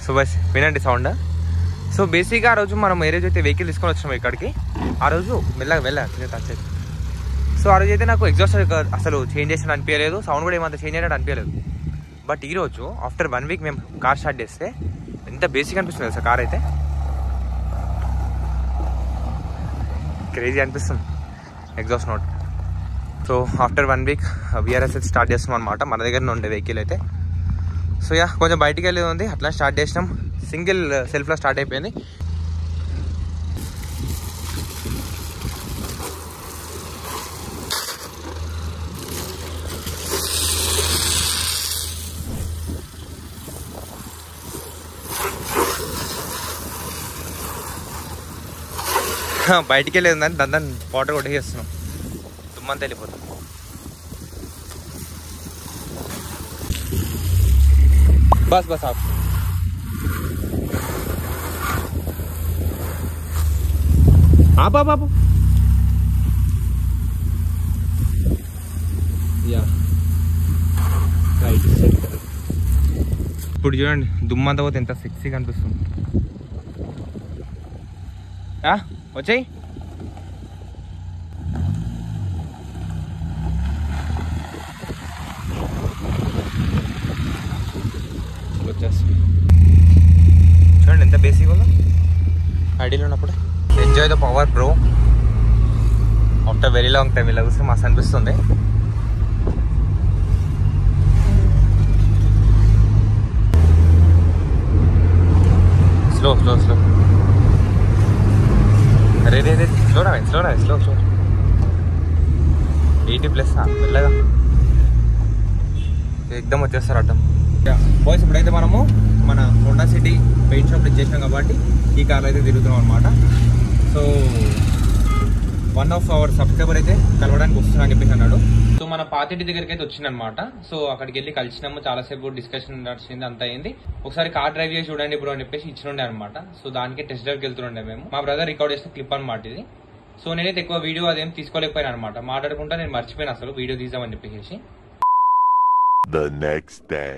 So bus వినండి sound. So బేసిక్గా ఆ రోజు మనం ఏ రోజు అయితే వెహికల్ తీసుకొని వచ్చినాము ఇక్కడికి, ఆ రోజు మెల్లగా వెళ్ళాలి టచ్ అయితే. సో ఆ రోజు అయితే నాకు ఎగ్జాస్ట్ అసలు చేంజ్ చేసినట్టు అనిపించలేదు, సౌండ్ కూడా ఏమంత చేంజ్ అయినట్టు అనిపించలేదు. బట్ ఈరోజు ఆఫ్టర్ 1 వీక్ మేము కార్ స్టార్ట్ చేస్తే ఎంత బేసిక్ అనిపిస్తుంది సార్ కార్ అయితే, క్రేజీ అనిపిస్తుంది exhaust note. So after 1 week VRS అయితే స్టార్ట్ చేస్తాం అనమాట, మన దగ్గర ఉండే వెహికల్ అయితే. సో యా కొంచెం బయటికి వెళ్ళేది ఉంది, అట్లా స్టార్ట్ చేసినాం. సింగిల్ సెల్ఫ్లో స్టార్ట్ అయిపోయింది. బయటికి వెళ్ళేది ఉందని దాన్ని వాటర్ కొట్టేస్తున్నాం, దుమ్మంతా వెళ్ళిపోతాం. బస్ బస్ ఆపు. ఆపు యా రైట్ సెట్. ఇప్పుడు చూడండి దుమ్మంతా పోతే ఎంత సెక్సీగా అనిపిస్తుంది. వచ్చాయి వచ్చేస్తుంది. చూడండి ఎంత బేసిక్ ఉందో ఐడియాలో ఉన్నప్పుడు. Enjoy the power bro, after very long time ఇలా చూస్తే మస్తు అనిపిస్తుంది. స్లో స్లో స్లో అరే రే రే స్లో 80+ వెళ్ళగా ఎక్దమ్ వచ్చేస్తారు అడ్డం. బాయ్స్ ఇప్పుడైతే మనము మన హోండా సిటీ పెయింట్ షాప్ ఇచ్చేసాం కాబట్టి ఈ కార్లో అయితే తిరుగుతున్నాం అనమాట. సో 1 of our సబ్స్క్రైబర్ అయితే కలవడానికి వస్తున్నా అని చెప్పేసి అన్నాడు. సో మన పాతింటి దగ్గరికి అయితే వచ్చిందనమాట. సో అక్కడికి వెళ్ళి కలిసినాము, చాలాసేపు డిస్కషన్ నడిచింది, అంత అయింది. ఒకసారి కార్ డ్రైవ్ చేసి చూడండి బ్రో అని చెప్పేసి ఇచ్చినుండే అనమాట. సో దానికి టెస్ట్ డ్రైవ్కి వెళ్తుండే మేము. మా బ్రదర్ రికార్డ్ చేసిన క్లిప్ అనమాట ఇది. సో నేనైతే ఎక్కువ వీడియో అదేం తీసుకోలేకపోయాను అనమాట, మాట్లాడుకుంటా నేను మర్చిపోయాను అసలు వీడియో తీద్దామని చెప్పేసి.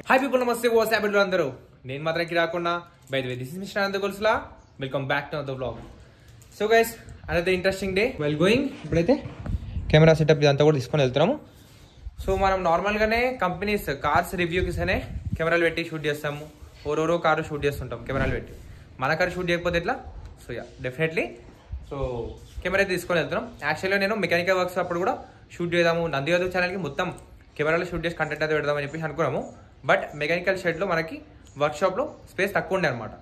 హాయ్ పీపుల్, నమస్తే, వాట్స్ హ్యాపెనింగ్ అందరూ. నేను మాత్రం రాకుండా by the way this is mister Anantha గోల్స్లా. Welcome back to the vlog. So guys another interesting day well going. ఇప్పుడైతే కెమెరా సెటప్ ఇదంతా కూడా తీసుకొని వెళ్తున్నాము. సో మనం నార్మల్గానే కంపెనీస్ కార్స్ రివ్యూకి అనే కెమెరాలు పెట్టి షూట్ చేస్తాము, ఓరోరో కారు షూట్ చేస్తుంటాం కెమెరాలు పెట్టి. మన కారు షూట్ చేయకపోతే ఎట్లా? So yeah definitely so camera అయితే తీసుకొని వెళ్తున్నాం. యాక్చువల్గా నేను మెకానికల్ వర్క్స్ అప్పుడు కూడా షూట్ చేద్దాము, నందిగాదు ఛానల్కి మొత్తం కెమెరాలో షూట్ చేసి కంటెంట్ అయితే పెడదామని చెప్పేసి అనుకున్నాము. బట్ మెకానికల్ షెడ్లో మనకి వర్క్షాప్లో స్పేస్ తక్కువ ఉండే అనమాట.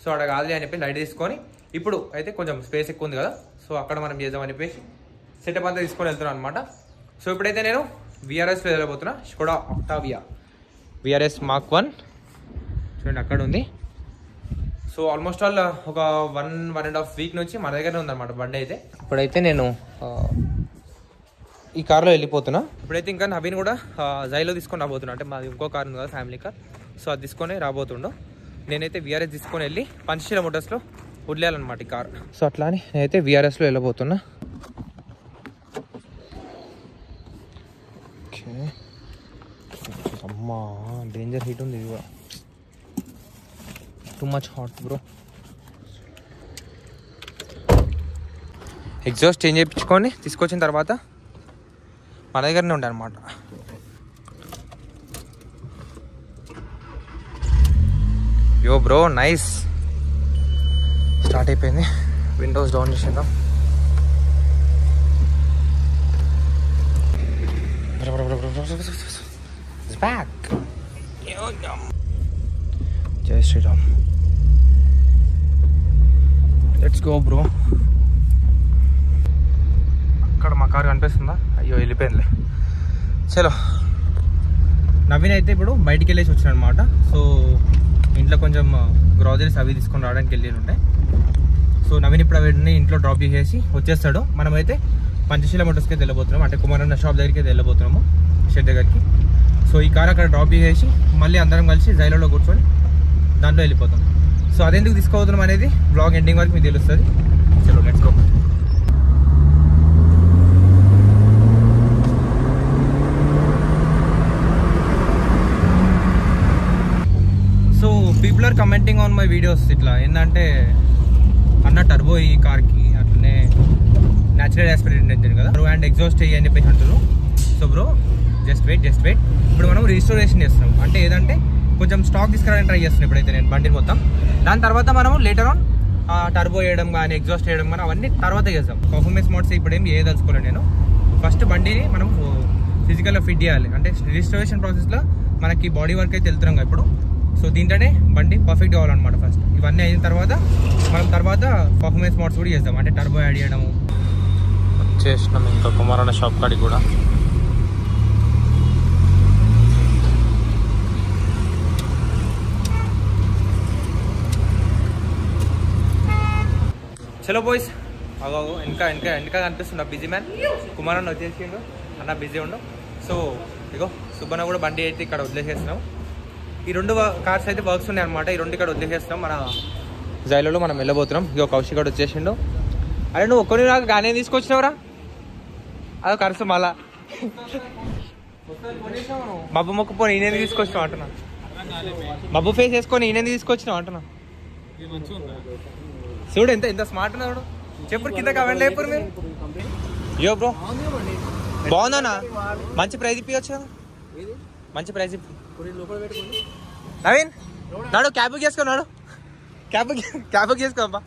సో అక్కడ కాదులే అని చెప్పి లైట్ తీసుకొని ఇప్పుడు అయితే కొంచెం స్పేస్ ఎక్కువ ఉంది కదా, సో అక్కడ మనం చేద్దామని చెప్పేసి సెటప్ అంతా తీసుకొని వెళ్తున్నాం అనమాట. సో ఇప్పుడైతే నేను విఆర్ఎస్లో వెళ్ళబోతున్నా, స్కోడా ఆక్టావియా విఆర్ఎస్ మార్క్ 1 చూడండి అక్కడ ఉంది. సో ఆల్మోస్ట్ ఆల్ ఒక 1.5 వీక్ నుంచి మన దగ్గరనే ఉందన్నమాట బండి అయితే. ఇప్పుడైతే నేను ఈ కార్లో వెళ్ళిపోతున్నా. ఇప్పుడైతే ఇంకా నవీన్ కూడా జైలో తీసుకొని రాబోతున్నా, అంటే మాది ఇంకో కార్ ఉంది కదా ఫ్యామిలీ కార్, సో అది తీసుకొని రాబోతుండో. నేనైతే విఆర్ఎస్ తీసుకొని వెళ్ళి పంచశీల మోటార్స్లో వదిలేయాలన్నమాట ఈ కార్. సో అట్లా అని నేనైతే విఆర్ఎస్లో వెళ్ళబోతున్నా. ఓకే అమ్మా డేంజర్ హీట్ ఉంది, ఇది కూడా too much hot bro. Exhaust change చేయించుకొని తీసుకొచ్చిన తర్వాత మన దగ్గరనే ఉండే అనమాట. యో బ్రో నైస్, స్టార్ట్ అయిపోయింది. విండోస్ డౌన్ చేసేద్దాం. జై శ్రీరామ్, లెట్స్ గో బ్రో. అక్కడ మా కారు కనిపిస్తుందా? అయ్యో వెళ్ళిపోయిందిలే. చలో నవీన్ అయితే ఇప్పుడు బయటికి వెళ్ళేసి వచ్చాను అనమాట. సో ఇంట్లో కొంచెం గ్రాసరీస్ అవి తీసుకొని రావడానికి వెళ్ళి ఉంటాయి. సో నవీన్ ఇప్పుడు అవన్నీ ఇంట్లో డ్రాప్ చేసేసి వచ్చేస్తాడు. మనమైతే పంచశీల మోటార్స్కి వెళ్ళబోతున్నాము, అంటే కుమారన్న షాప్ దగ్గరికి వెళ్ళబోతున్నాము, షెడ్ దగ్గరికి. సో ఈ కార్ అక్కడ డ్రాప్ చేసేసి మళ్ళీ అందరం కలిసి జైలలో కూర్చొని దాంట్లో వెళ్ళిపోతాం. సో అదెందుకు తీసుకోబోతున్నాం అనేది బ్లాగ్ ఎండింగ్ వరకు మీకు తెలుస్తుంది. చలో let's go. People are commenting on my videos ఇట్లా ఏంటంటే అన్న టర్బో ఈ కార్కి అట్లనే న్యాచురల్ ఆస్పిరేటెడ్ ఇంజిన్ కదా అండ్ ఎగ్జాస్ట్ అయ్యి అని చెప్పేసి అంటారు. సో బ్రో జస్ట్ వెయిట్ ఇప్పుడు మనం రిస్టోరేషన్ చేస్తున్నాం. అంటే ఏదంటే కొంచెం స్టాక్ తీసుకురావడానికి ట్రై చేస్తున్నాం ఇప్పుడైతే నేను బండిని మొత్తం. దాని తర్వాత మనం లేటర్ ఆన్ టర్బో వేయడం కానీ ఎగ్జాస్ట్ వేయడం కానీ అవన్నీ తర్వాత చేస్తాం. పర్ఫార్మెన్స్ మోడ్స్ ఇప్పుడు ఏం చేయదలుచుకోలేదు నేను. ఫస్ట్ బండిని మనం ఫిజికల్గా ఫిట్ చేయాలి. అంటే రిస్టోరేషన్ ప్రాసెస్లో మనకి బాడీ వర్క్ అయితే వెళ్తున్నాం కదా ఇప్పుడు. సో దీంట్లోనే బండి పర్ఫెక్ట్ కావాలన్నమాట. ఫస్ట్ ఇవన్నీ అయిన తర్వాత మనం తర్వాత పర్ఫార్మెన్స్ మోడ్స్ కూడా చేద్దాం. అంటే టర్బో యాడ్ చేయడము చేసినాం. ఇంకా కుమారన్న షాప్ కాడికి కూడా చలో బాయ్స్ అగో వెనక కనిపిస్తుంది బిజీ మ్యాన్. కుమార్ అన్న వచ్చేసిండు, అన్న బిజీ ఉండు. సో ఇగో సుబ్బన్న కూడా బండి అయితే ఇక్కడ వదిలేసేస్తున్నాం. ఈ 2 కార్స్ అయితే వర్క్స్ ఉన్నాయి అనమాట. ఈ 2 ఇక్కడ వదిలేసేస్తున్నాం. మన జైలలో మనం వెళ్ళబోతున్నాం. ఇగో కౌశిక్ కూడా వచ్చేసిండు. అరే నువ్వు ఒక్కరి నాకు గానే తీసుకొచ్చినావురా, అదో ఖర్చు మళ్ళా మబ్బు మొక్కపోని ఈయన తీసుకొచ్చినావు అంటున్నా. మబ్బు ఫేస్ వేసుకొని ఈయన తీసుకొచ్చినావు అంటున్నా. చూడు ఎంత స్మార్ట్ ఉన్నాడు. చెప్పుడు కింద కమెంట్ లేపురు మీరు. యో బ్రో బాగుందన్నా, మంచి ప్రైజ్ ఇప్పించచ్చు కదా, మంచి ప్రైజ్ ఇప్పి. నవీన్ నాడు క్యాబ్ బుక్ చేసుకున్నాడు, క్యాబ్ బుక్ చేసుకోబ్బా.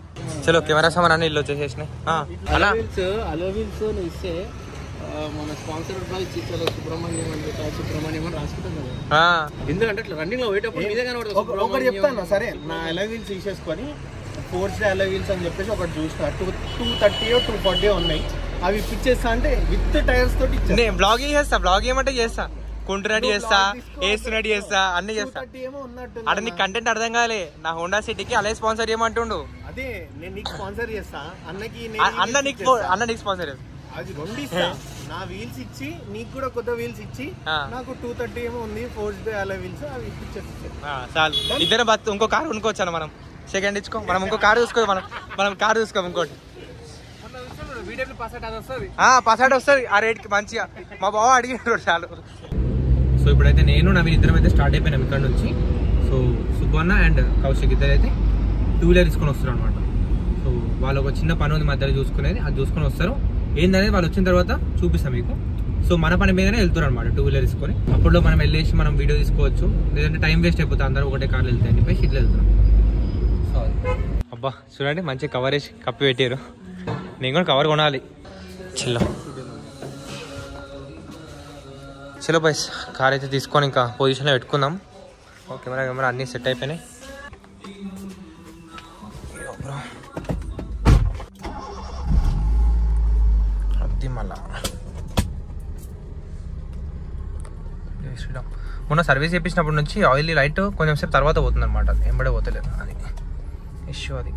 చలో కెమెరా సామాన్ అన్ని ఇల్లు వచ్చేసేసినాయి. మన స్పాన్సర్ సుబ్రహ్మణ్యం అని రాసుకుంటాం కదా. ఎందుకంటే రన్నింగ్ లో పోయేటప్పుడు మీదే కనబడుతుంది. ఒకటి చెప్తాను సరే, నా అలై వీల్స్ తీసేసుకొని ఫోర్స్ అలై వీల్స్ అని చెప్పేసి ఒకటి చూసిన 230 240 ఉన్నాయి. అవి ఇప్పించేస్తా అంటే విత్ టైర్స్ తోటి బ్లాగ్ చేస్తా. బ్లాగ్ ఏమంటే చేస్తా, కుంటున్నట్టు చేస్తా, వేస్తున్నట్టు చేస్తా, అన్ని చేస్తా. అక్కడ నీకు కంటెంట్ అర్థం కాలే. నా హోండా సిటీకి అలై స్పాన్సర్ చేయమంటుండు. అదే నేను నీకు స్పాన్సర్ చేస్తా. అన్న నీకు స్పాన్సర్ చేస్తా. అది 2 ఇస్తా. నా వీల్స్ ఇచ్చి నీకు కూడా కొత్త వీల్స్ ఇచ్చి నాకు 230 ఏమో ఉంది ఫోర్స్ అలై వీల్స్, అవి ఇప్పించేస్తా చాలు. ఇద్దరు బతు ఇంకో కారు కొనుక్కోవచ్చాను మనం. సెకండ్ ఇచ్చుకో, మనం ఇంకో కారు చూసుకో. మనం కారు చూసుకోం ఇంకోటి. పసాట్ వస్తుంది ఆ రేట్కి మంచిగా. మా బావ అడిగినాడు చాలు. సో ఇప్పుడైతే నేను నవీన్ ఇద్దరం అయితే స్టార్ట్ అయిపోయినాం ఇక్కడ నుంచి. సో సుబ్బన్న అండ్ కౌశిక్ ఇద్దరు అయితే 2 వీలర్ తీసుకొని వస్తారు అనమాట. సో వాళ్ళు ఒక చిన్న పని ఉంది మధ్యలో చూసుకునేది, అది చూసుకొని వస్తారు. ఏందనేది వాళ్ళు వచ్చిన తర్వాత చూపిస్తాం మీకు. సో మన పని మీదనే వెళ్తారు అనమాట 2 వీలర్ తీసుకొని. అప్పుడు మనం వెళ్ళేసి మనం వీడియో తీసుకోవచ్చు, లేదంటే టైం వేస్ట్ అయిపోతుంది అందరూ ఒకటే కార్లు వెళ్తాయి అని చెప్పేసి ఇట్లా వెళ్తున్నాం. అబ్బా చూడండి మంచి కవర్ వేసి కప్పి పెట్టారు. నేను కూడా కవర్ కొనాలి. చలో బైస్ కార్ అయితే తీసుకొని ఇంకా పొజిషన్లో పెట్టుకుందాం. కెమెరా అన్నీ సెట్ అయిపోయినాయి. అది మళ్ళా మొన్న సర్వీస్ చేయించినప్పటి నుంచి ఆయిల్ లైట్ కొంచెం సేపు తర్వాత పోతుంది అనమాట. ఎంబడే పోతలేదు, అది ఇష్యూ. అది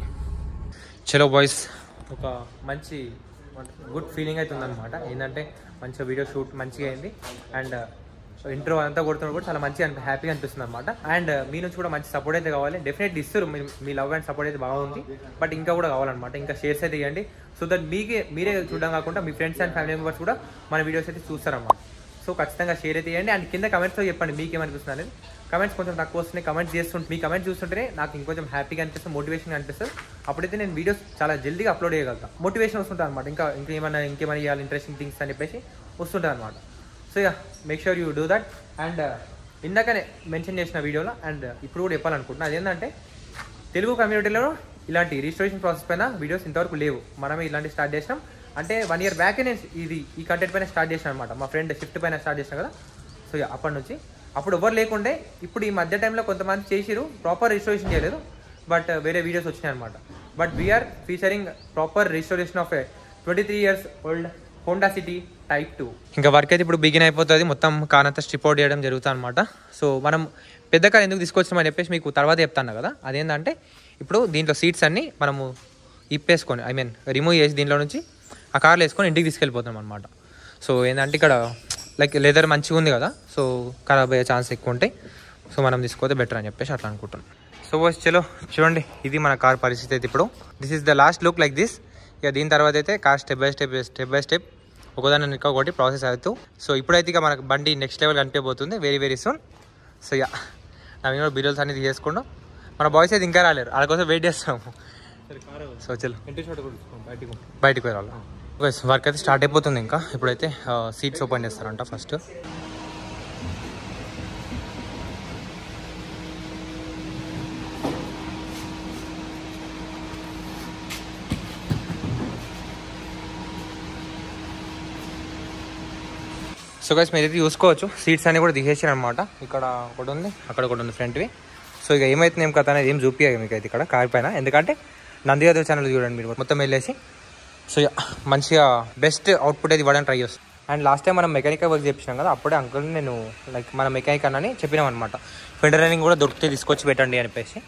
చలో బాయ్స్ ఒక మంచి గుడ్ ఫీలింగ్ అయితే ఉందన్నమాట. ఏంటంటే మంచిగా వీడియో షూట్ మంచిగా అయింది. అండ్ ఇంట్రో అంతా కొడుతున్నప్పుడు కూడా చాలా మంచిగా హ్యాపీగా అనిపిస్తుంది అనమాట. అండ్ మీ నుంచి కూడా మంచి సపోర్ట్ అయితే కావాలి. డెఫినెట్లీ ఇస్తారు, మీ లవ్ అండ్ సపోర్ట్ అయితే బాగుంది. బట్ ఇంకా కూడా కావాలన్నమాట. ఇంకా షేర్స్ అయితే ఇవ్వండి. సో దట్ మీరే చూడడం కాకుండా మీ ఫ్రెండ్స్ అండ్ ఫ్యామిలీ మెంబర్స్ కూడా మన వీడియోస్ అయితే చూస్తారన్నమాట. సో ఖచ్చితంగా షేర్ అయితే చేయండి. అండ్ కింద కమెంట్స్లో చెప్పండి మీకేమనిపిస్తుంది అనేది. కమెంట్స్ కొంచెం తక్కువ వస్తున్నాయి. కమెంట్స్ చేస్తుంటే మీ కమెంట్స్ చూస్తుంటేనే నాకు ఇంకొంచెం హ్యాపీగా అనిపిస్తుంది, మోటివేషన్ అనిపిస్తుంది. అప్పుడైతే నేను వీడియోస్ చాలా జల్దీగా అప్లోడ్ చేయగలుగుతాను. మోటివేషన్ వస్తుంటుంది అనమాట. ఇంకేమైనా చేయాలి ఇంట్రెస్టింగ్ థింగ్స్ అని చెప్పేసి వస్తుంటుంది అనమాట. So yeah make sure you do that. And ఇందాకనే మెన్షన్ చేసిన వీడియోలో అండ్ ఇప్పుడు కూడా చెప్పాలనుకుంటున్నాను. అదేంటంటే తెలుగు కమ్యూనిటీలో ఇలాంటి రిజిస్ట్రేషన్ ప్రాసెస్ పైన వీడియోస్ ఇంతవరకు లేవు. మనమే ఇలాంటి స్టార్ట్ చేసినాం. అంటే 1 year బ్యాకే నేను ఈ కంటెంట్ పైన స్టార్ట్ చేశాను అనమాట. మా ఫ్రెండ్ షిఫ్ట్ పైన స్టార్ట్ చేశాను కదా. సో అప్పటి నుంచి అప్పుడు ఎవరు లేకుండే. ఇప్పుడు ఈ మధ్య టైంలో కొంతమంది చేసిరు, ప్రాపర్ రిజిస్ట్రేషన్ చేయలేదు, బట్ వేరే వీడియోస్ వచ్చినాయి అనమాట. But we're featuring proper registration of 23 years old Honda City Type 2. ఇంకా వర్క్ అయితే ఇప్పుడు బిగిన్ అయిపోతుంది. మొత్తం కార్ అంతా స్ట్రిప్ అవుట్ చేయడం జరుగుతుంది అనమాట. సో మనం పెద్ద కార్ ఎందుకు తీసుకొచ్చామని చెప్పేసి మీకు తర్వాత చెప్తాను కదా. అదేంటంటే ఇప్పుడు దీంట్లో సీట్స్ అన్నీ మనము ఇప్పేసుకొని రిమూవ్ చేసి దీంట్లో నుంచి ఆ కార్లో వేసుకొని ఇంటికి తీసుకెళ్ళిపోతాం అనమాట. సో ఏంటంటే ఇక్కడ లైక్ లెదర్ మంచిగా ఉంది కదా, సో ఖరాబ్ అయ్యే ఛాన్స్ ఎక్కువ ఉంటాయి. సో మనం తీసుకోతే బెటర్ అని చెప్పేసి అట్లా అనుకుంటున్నాం. సో చలో చూడండి, ఇది మన కార్ పరిస్థితి అయితే ఇప్పుడు. This is the last look like this. ఇక దీని తర్వాత అయితే కార్ స్టెప్ బై స్టెప్ ఒకదాని ఇంకా ఒకటి ప్రాసెస్ అవుతూ. సో ఇప్పుడైతే ఇక మనకు బండి నెక్స్ట్ లెవెల్ కనిపించబోతుంది very very soon. So yeah Naveen కూడా వీడియోస్ అన్ని తీసేసుకుంటాం. మన బాయ్స్ అయితే ఇంకా రాలేరు, వాళ్ళ కోసం వెయిట్ చేస్తాము. సో చలో బయటికి వెళ్ళాలి. వర్క్ అయితే స్టార్ట్ అయిపోతుంది. ఇంకా ఇప్పుడైతే సీట్స్ ఓపెన్ చేస్తారంట ఫస్ట్. సో గైస్ మీరైతే చూసుకోవచ్చు సీట్స్ అన్ని కూడా తీసేసారు అనమాట. ఇక్కడ ఒకటి ఉంది, అక్కడ ఒకటి ఉంది ఫ్రంట్వి. సో ఇక ఏమైతే ఏం కథ అనేది ఏం చూపించాలి మీకు అయితే ఇక్కడ కార్ పైన, ఎందుకంటే నందిగాదేవ్ ఛానల్ చూడండి మీరు మొత్తం వెళ్ళేసి. సో మంచిగా బెస్ట్ అవుట్పుట్ అయితే ఇవ్వడానికి ట్రై చేస్తాం. అండ్ లాస్ట్ టైం మనం మెకానికల్ వర్క్ చేపించాం కదా, అప్పుడే అంకుల్ నేను లైక్ మన మెకానిక్ అని చెప్పినాం అనమాట. ఫెండర్ రన్నింగ్ కూడా దొరికితే తీసుకొచ్చి పెట్టండి అనిపేసి.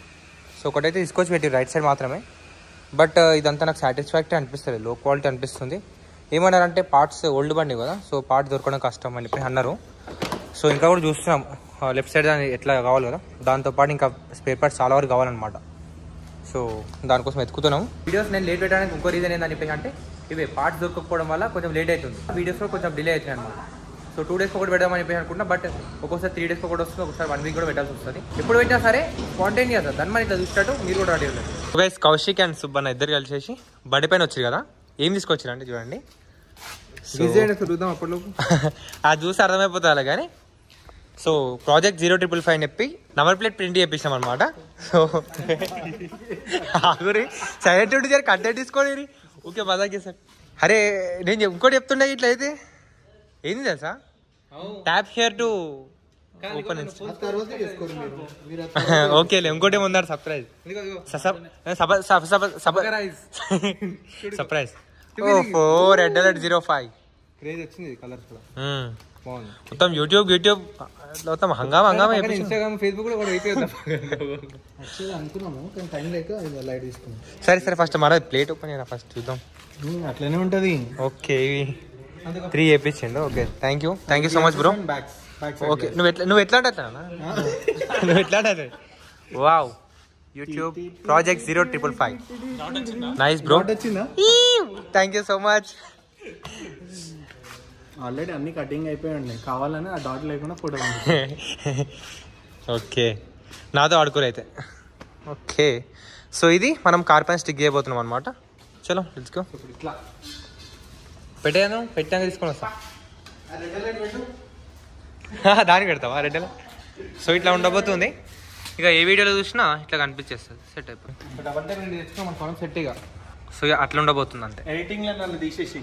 సో ఒకటైతే తీసుకొచ్చి పెట్టి రైట్ సైడ్ మాత్రమే. బట్ ఇదంతా నాకు సాటిస్ఫాక్టరీ అనిపిస్తుంది, లో క్వాలిటీ అనిపిస్తుంది. ఏమన్నారంటే పార్ట్స్ ఓల్డ్ బండి కదా, సో పార్ట్స్ దొరకడం కష్టం అని చెప్పి అన్నారు. సో ఇంకా కూడా చూస్తున్నాం లెఫ్ట్ సైడ్ దాని ఎట్లా కావాలి కదా, దాంతోపాటు ఇంకా స్పేర్ పార్ట్స్ చాలా వరకు కావాలన్నమాట. సో దానికోసం వెతుకుతున్నాం. వీడియోస్ నేను లేట్ పెట్టడానికి ఇంకో రీజన్ ఏందని చెప్పేసి అంటే ఇవే పార్ట్స్ దొరకకపోవడం వల్ల కొంచెం లేట్ అవుతుంది, వీడియోస్లో కొంచెం డిలే అవుతుంది అనమాట. సో 2 days ఒకటి పెడదామని చెప్పేసి అనుకుంటున్నా, బట్ ఒక్కోసారి 3 days ఒకటి వస్తుంది, ఒకసారి 1 week కూడా పెట్టాల్సి వస్తుంది. ఎప్పుడు పెట్టినా సరే స్పాంటేనియస్ సార్, దాన్ని మనం ఇట్లా చూసినట్టు మీరు కూడా రెడీ ఉంటుంది. గైస్ కౌశిక్ అండ్ సుబ్బన్న ఇద్దరు కలిసేసి బండి పైన వచ్చారు కదా, ఏం తీసుకొచ్చారంటే చూడండి. అది చూసి అర్థమైపోతుంది అలా కానీ. సో ప్రాజెక్ట్ 055 అని చెప్పి నంబర్ ప్లేట్ ప్రింట్ చేయించాం అనమాట. సో సైలెంట్ ఉంటే సరే కంటెంట్ తీసుకోండి. ఓకే మజాకి సార్. అరే నేను ఇంకోటి చెప్తుండే ఇట్లా అయితే ఏంది తెలుసా, ట్యాప్ హియర్ టు ఓపెన్. ఓకేలే ఇంకోటి ఏముందారు సర్ప్రైజ్. సర్ప్రైజ్. ఓహో రెడ్ అలర్ట్ 05 మొత్తం యూట్యూబ్ మొత్తం హంగామా ఇన్స్టాగ్రామ్ ఫేస్బుక్ సరే ఫస్ట్ మన ప్లేట్ ఓపెన్ చేయరా ఫస్ట్ చూద్దాం. అట్లనే ఉంటది. ఓకే 3 చేయించండి. Okay thank you so much bro. Okay నువ్వు ఎట్లా wow YouTube project 055 nice bro. Thank you so much. Already అన్ని కటింగ్ అయిపోయాయి, కావాలని ఆ డాట్ లేకుండా ఫోటో. ఓకే నాతో ఆడుకోరు అయితే. ఓకే సో ఇది మనం కార్ పైన స్టిక్ చేయబోతున్నాం అనమాట. చలో లెట్స్ గో. ఇట్లా పెట్టాను తీసుకొని వస్తా. దానికి పెడతావా రెడ్ అలర్ట్? సో ఇట్లా ఉండబోతుంది. ఇక ఏ వీడియోలో చూసినా ఇట్లా కనిపించేస్తుంది. సెట్ అయిపోయింది. డబల్ టైం తెచ్చుకో మన ఫోన్ సెట్. ఇక సో అట్లా ఉండబోతుంది అంతే. ఎడిటింగ్ లో నన్ను తీసేసి